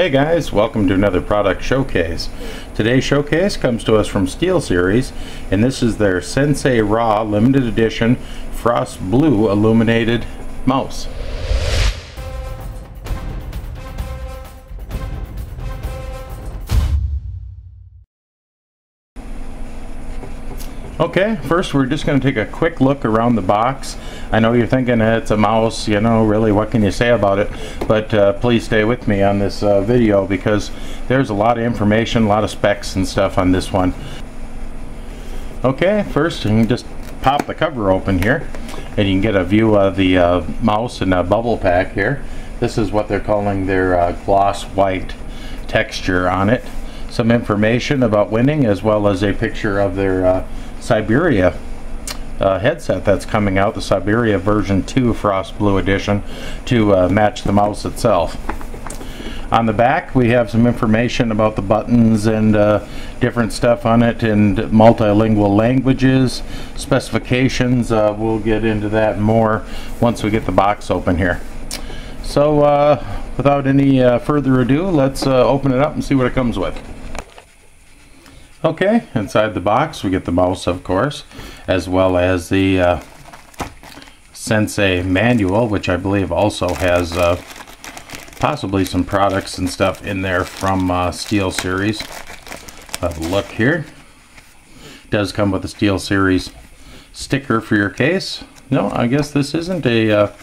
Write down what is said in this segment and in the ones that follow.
Hey guys, welcome to another product showcase. Today's showcase comes to us from SteelSeries, and this is their Sensei Raw limited edition frost blue illuminated mouse. Okay, first we're just going to take a quick look around the box. I know you're thinking it's a mouse, you know, really what can you say about it? But please stay with me on this video because there's a lot of information, a lot of specs and stuff on this one. Okay, first you can just pop the cover open here and you can get a view of the mouse and a bubble pack here. This is what they're calling their gloss white texture on it. Some information about winning as well as a picture of their Siberia headset that's coming out, the Siberia version 2 Frost Blue Edition, to match the mouse itself. On the back we have some information about the buttons and different stuff on it in multilingual languages, specifications. We'll get into that more once we get the box open here. So without any further ado, let's open it up and see what it comes with. Okay, inside the box we get the mouse, of course, as well as the Sensei manual, which I believe also has possibly some products and stuff in there from SteelSeries. Have a look here. It does come with a SteelSeries sticker for your case. No, I guess this isn't a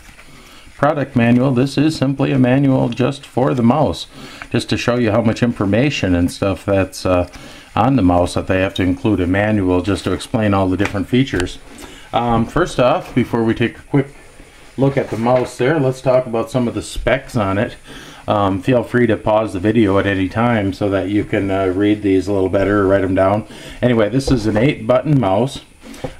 product manual. This is simply a manual just for the mouse, just to show you how much information and stuff that's on the mouse that they have to include a manual just to explain all the different features. First off, before we take a quick look at the mouse there, let's talk about some of the specs on it. Feel free to pause the video at any time so that you can read these a little better or write them down. Anyway, this is an 8-button mouse.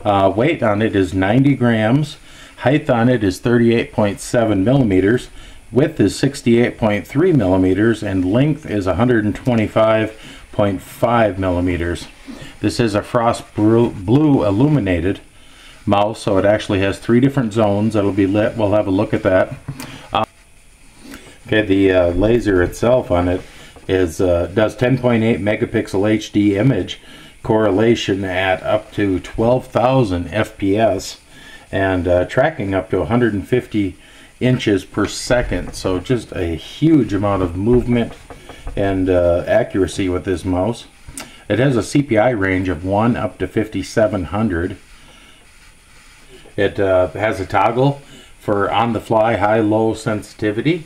Weight on it is 90 grams. Height on it is 38.7 millimeters. Width is 68.3 millimeters, and length is 125.5 millimeters. This is a frost blue illuminated mouse, so it actually has 3 different zones that'll be lit. We'll have a look at that. Okay, the laser itself on it is does 10.8 megapixel HD image correlation at up to 12,000 FPS and tracking up to 150 inches per second. So just a huge amount of movement and accuracy with this mouse. It has a CPI range of 1 up to 5700. It has a toggle for on-the-fly high-low sensitivity.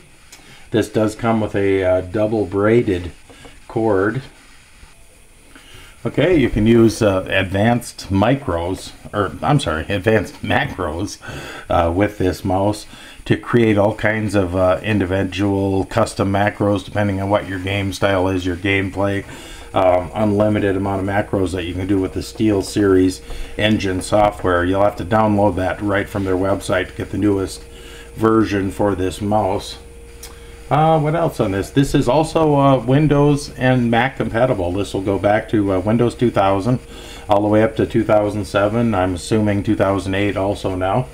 This does come with a double braided cord. Okay, you can use advanced macros with this mouse to create all kinds of individual custom macros depending on what your game style is, your gameplay. Unlimited amount of macros that you can do with the SteelSeries engine software. You'll have to download that right from their website to get the newest version for this mouse. What else on this? This is also Windows and Mac compatible. This will go back to Windows 2000 all the way up to 2007. I'm assuming 2008 also now.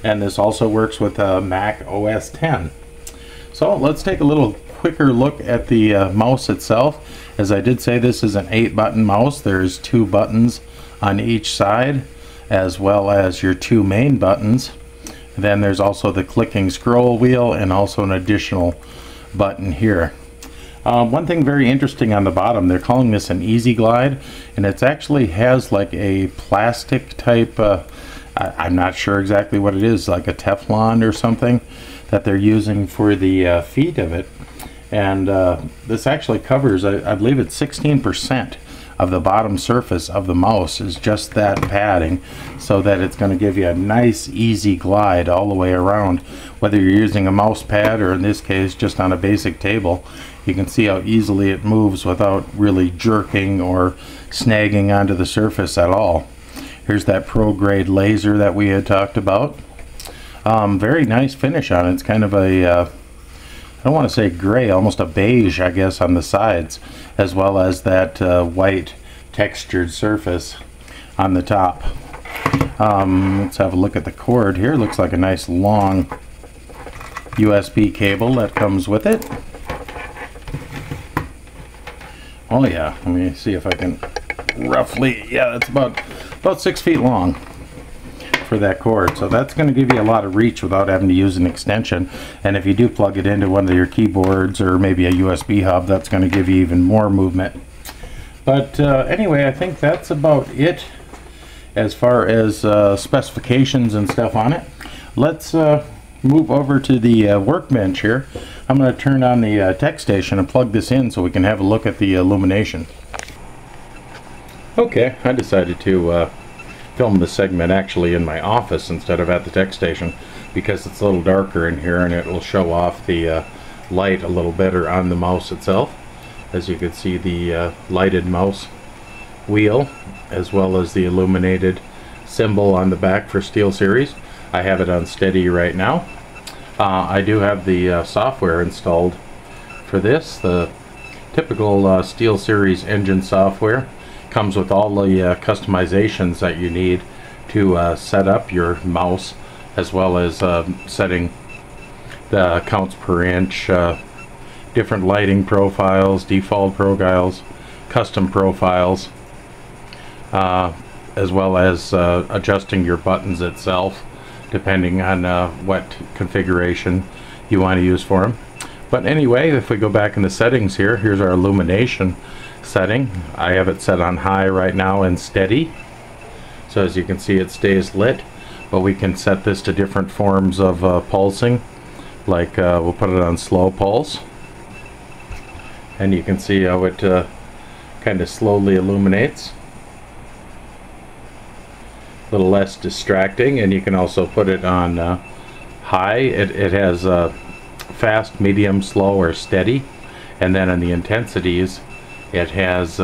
And this also works with Mac OS X. So let's take a little quicker look at the mouse itself. As I did say, this is an 8-button mouse. There's 2 buttons on each side, as well as your 2 main buttons. Then there's also the clicking scroll wheel and also an additional button here. One thing very interesting on the bottom, they're calling this an Easy Glide, and it actually has like a plastic type, I'm not sure exactly what it is, like a Teflon or something that they're using for the feet of it. And this actually covers, I believe it's 16% of the bottom surface of the mouse is just that padding, so that it's going to give you a nice easy glide all the way around. Whether you're using a mouse pad or in this case just on a basic table, you can see how easily it moves without really jerking or snagging onto the surface at all. Here's that pro grade laser that we had talked about. Very nice finish on it. It's kind of a I don't want to say gray, almost a beige, I guess, on the sides, as well as that white textured surface on the top. Let's have a look at the cord here. Looks like a nice long USB cable that comes with it. Oh yeah, let me see if I can roughly, yeah, it's about 6 feet long for that cord. So that's going to give you a lot of reach without having to use an extension. And if you do plug it into one of your keyboards or maybe a USB hub, that's going to give you even more movement. But anyway, I think that's about it as far as specifications and stuff on it. Let's move over to the workbench here. I'm going to turn on the tech station and plug this in so we can have a look at the illumination. Okay, I decided to film this segment actually in my office instead of at the tech station because it's a little darker in here and it will show off the light a little better on the mouse itself. As you can see, the lighted mouse wheel as well as the illuminated symbol on the back for SteelSeries. I have it on steady right now. I do have the software installed for this. The typical SteelSeries engine software comes with all the customizations that you need to set up your mouse, as well as setting the counts per inch, different lighting profiles, default profiles, custom profiles, as well as adjusting your buttons itself depending on what configuration you want to use for them. But anyway, if we go back in the settings here, here's our illumination setting. I have it set on high right now and steady, so as you can see it stays lit, but we can set this to different forms of pulsing, like we'll put it on slow pulse, and you can see how it kind of slowly illuminates, a little less distracting. And you can also put it on high. It has fast, medium, slow, or steady, and then on the intensities it has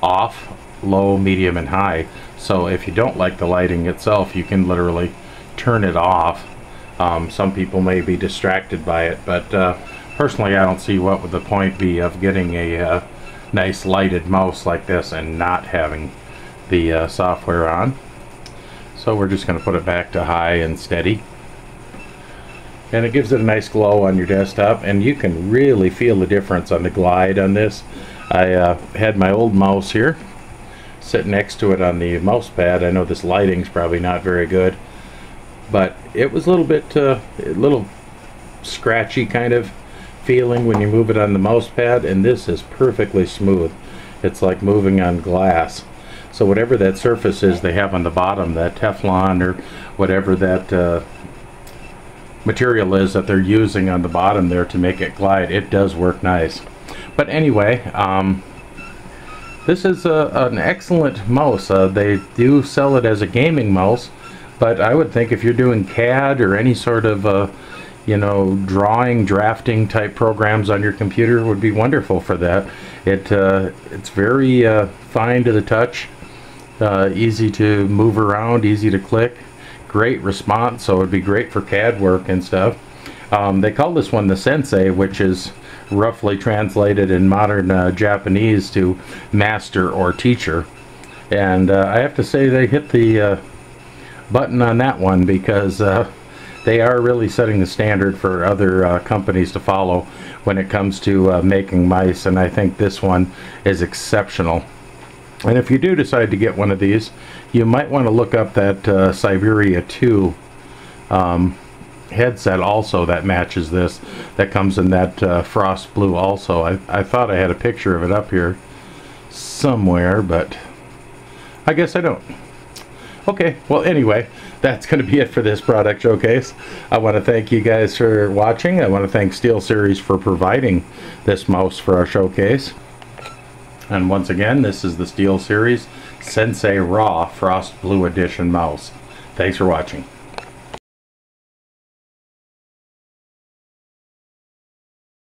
off, low, medium, and high. So if you don't like the lighting itself, you can literally turn it off. Some people may be distracted by it, but personally I don't see what would the point be of getting a nice lighted mouse like this and not having the software on. So we're just going to put it back to high and steady, and it gives it a nice glow on your desktop, and you can really feel the difference on the glide on this. I had my old mouse here sit next to it on the mouse pad. I know this lighting's probably not very good, but it was a little bit a little scratchy kind of feeling when you move it on the mouse pad, and this is perfectly smooth. It's like moving on glass. So whatever that surface is they have on the bottom, that Teflon or whatever that material is that they're using on the bottom there to make it glide, it does work nice. But anyway, this is an excellent mouse. They do sell it as a gaming mouse, but I would think if you're doing CAD or any sort of you know, drawing, drafting type programs on your computer would be wonderful for that. It's very fine to the touch, easy to move around, easy to click, great response, so it would be great for CAD work and stuff. They call this one the Sensei, which is roughly translated in modern Japanese to master or teacher. And I have to say they hit the button on that one, because they are really setting the standard for other companies to follow when it comes to making mice, and I think this one is exceptional. And if you do decide to get one of these, you might want to look up that Siberia 2 headset also that matches this, that comes in that frost blue also. I thought I had a picture of it up here somewhere, but I guess I don't. Okay, well anyway, that's going to be it for this product showcase. I want to thank you guys for watching. I want to thank SteelSeries for providing this mouse for our showcase. And once again, this is the SteelSeries Sensei Raw Frost Blue Edition mouse. Thanks for watching.